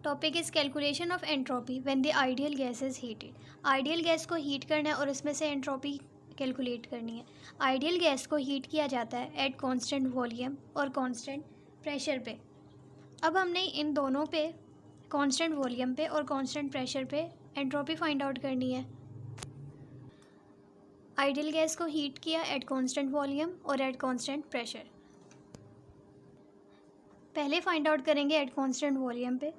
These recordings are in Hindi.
Topic is calculation of entropy when the ideal gas is heated. Ideal gas को हीट करना है और उसमें से एंट्रोपी कैलकुलेट करनी है। आइडियल गैस को हीट किया जाता है एट कांस्टेंट वॉल्यूम और कांस्टेंट प्रेशर पे। अब हमने इन दोनों पे कांस्टेंट वॉल्यूम पे और कांस्टेंट प्रेशर पे एंट्रोपी फाइंड आउट करनी है। आइडियल गैस को हीट किया एट कांस्टेंट वॉल्यूम और एट कांस्टेंट प्रेशर। पहले फाइंड आउट करेंगे एट कांस्टेंट वॉल्यूम पे।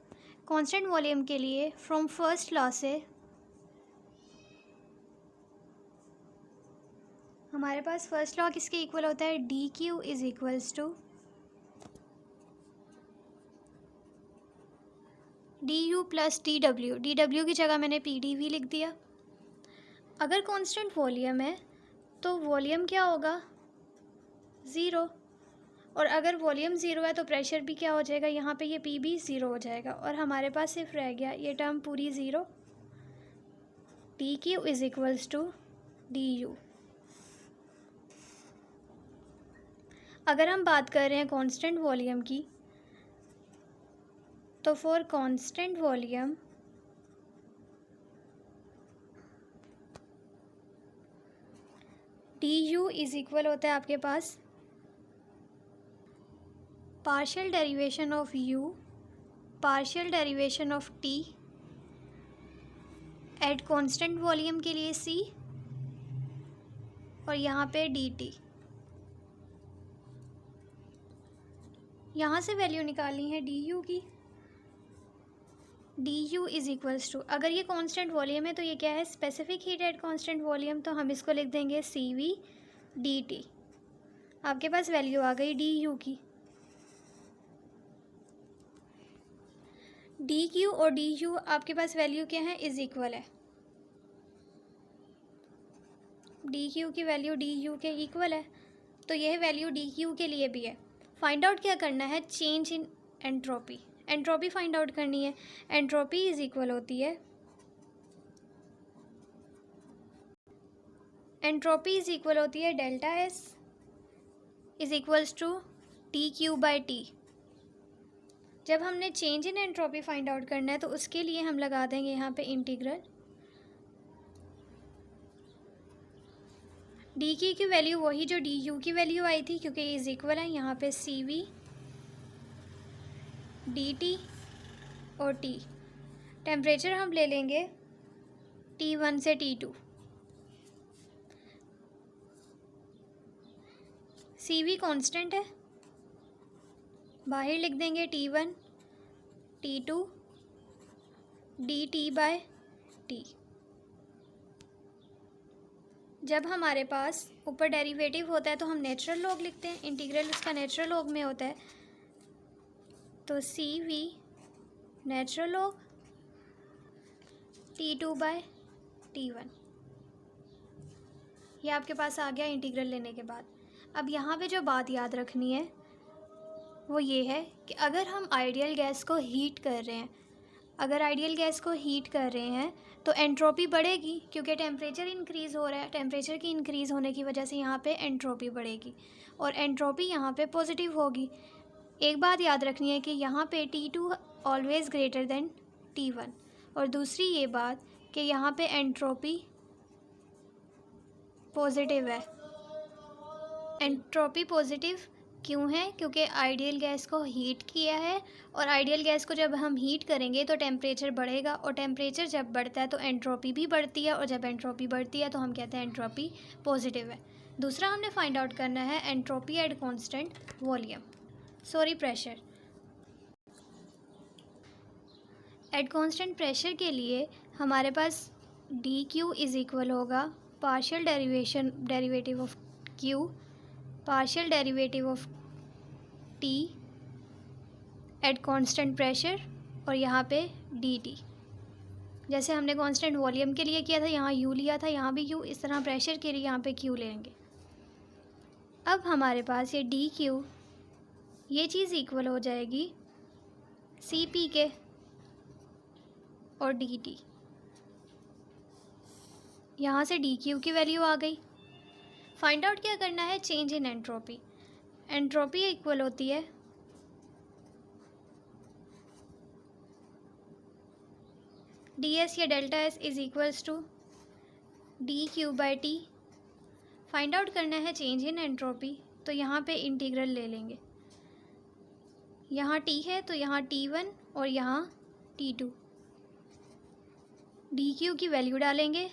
कांस्टेंट वॉल्यूम के लिए फ्रॉम फर्स्ट लॉ से हमारे पास फर्स्ट लॉ किसके इक्वल होता है, D Q is equals to D U plus D W. D W की जगह मैंने पी डी वी लिख दिया। अगर कांस्टेंट वॉल्यूम है तो वॉल्यूम क्या होगा, ज़ीरो। और अगर वॉल्यूम ज़ीरो है तो प्रेशर भी क्या हो जाएगा, यहाँ पे ये पी भी ज़ीरो हो जाएगा और हमारे पास सिर्फ रह गया ये टर्म पूरी zero. D Q is equals to D U. अगर हम बात कर रहे हैं कांस्टेंट वॉल्यूम की, तो for constant volume d u is equal होता है आपके पास partial derivation of u partial derivation of t at constant volume के लिए c और यहाँ पे dt। यहाँ से वैल्यू निकालनी है du की। du इज़ इक्वल्स टू, अगर ये कांस्टेंट वॉल्यूम है तो ये क्या है, specific heat at constant volume, तो हम इसको लिख देंगे cv dt। आपके पास वैल्यू आ गई du की। डी क्यू और डी यू आपके पास वैल्यू क्या है, इज़ इक्वल है। डी क्यू की वैल्यू डी यू के इक्वल है, तो यह वैल्यू डी क्यू के लिए भी है। फाइंड आउट क्या करना है, change in entropy. Entropy find out करनी है। एंट्रोपी इज़ इक्वल होती है, एंट्रोपी इज़ इक्वल होती है delta S is equals to T Q by T. जब हमने change in entropy find out करना है तो उसके लिए हम लगा देंगे यहाँ पे इंटीग्रल। डी क्यू की वैल्यू वही जो डी यू की वैल्यू आई थी, क्योंकि इज़ इक्वल है यहाँ पे सी वी डी टी और टी। टेम्परेचर हम ले लेंगे T1 से T2। सी वी कॉन्स्टेंट है, बाहर लिख देंगे T1 T2 dt bye T. जब हमारे पास ऊपर डेरिवेटिव होता है तो हम नेचुरल लॉग लिखते हैं, इंटीग्रल उसका नेचुरल लॉग में होता है, तो c v natural log T2 by T1। ये आपके पास आ गया इंटीग्रल लेने के बाद। अब यहाँ पे जो बात याद रखनी है वो ये है कि अगर हम आइडियल गैस को हीट कर रहे हैं, अगर आइडियल गैस को हीट कर रहे हैं तो एंट्रोपी बढ़ेगी, क्योंकि टेम्परेचर इंक्रीज़ हो रहा है। टेम्परेचर की इंक्रीज़ होने की वजह से यहाँ पे एंट्रोपी बढ़ेगी और एंट्रोपी यहाँ पे पॉजिटिव होगी। एक बात याद रखनी है कि यहाँ पे T2 always greater than T1, और दूसरी ये बात कि यहाँ पे एंट्रोपी पॉजिटिव है। एंट्रोपी पॉजिटिव क्यों है, क्योंकि आइडियल गैस को हीट किया है, और आइडियल गैस को जब हम हीट करेंगे तो टेम्परेचर बढ़ेगा, और टेम्परेचर जब बढ़ता है तो एंट्रोपी भी बढ़ती है, और जब एंट्रोपी बढ़ती है तो हम कहते हैं एंट्रोपी पॉजिटिव है। दूसरा हमने फाइंड आउट करना है entropy eight constant volume, sorry pressure. Eight constant pressure के लिए हमारे पास डी क्यू इज़ इक्वल होगा partial derivative of Q partial derivative of T eight constant pressure, और यहाँ पे डी टी। जैसे हमने कांस्टेंट वॉल्यूम के लिए किया था, यहाँ यू लिया था, यहाँ भी यू, इस तरह प्रेशर के लिए यहाँ पे क्यू लेंगे। अब हमारे पास ये डी क्यू, ये चीज़ इक्वल हो जाएगी सी पी के और डी टी। यहाँ से डी क्यू की वैल्यू आ गई। फाइंड आउट क्या करना है, change in entropy. Entropy equal होती है डी एस या delta S is equals to D Q by T. Find out करना है चेंज इन एंट्रोपी, तो यहाँ पे इंटीग्रल ले लेंगे। यहाँ टी है तो यहाँ T1 और यहाँ T2। डी क्यू की वैल्यू डालेंगे,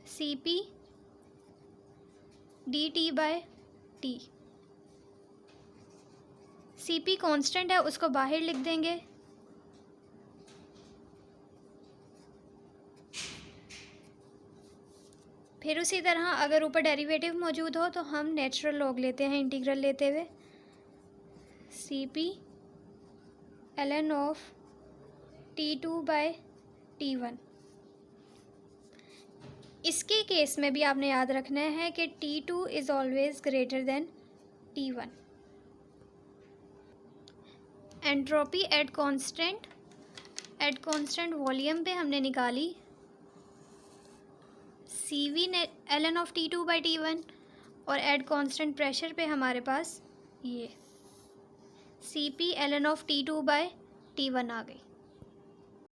C P D T by T. C P constant है, उसको बाहर लिख देंगे। फिर उसी तरह अगर ऊपर डेरिवेटिव मौजूद हो तो हम नेचुरल लॉग लेते हैं इंटीग्रल लेते हुए। C P L N of T2 by T1। इसके केस में भी आपने याद रखना है कि T2 is always greater than T1। Entropy eight constant volume पे हमने निकाली CV ln of T2 by T1, और एट कांस्टेंट प्रेशर पे हमारे पास ये CP ln of T2 by T1 आ गई।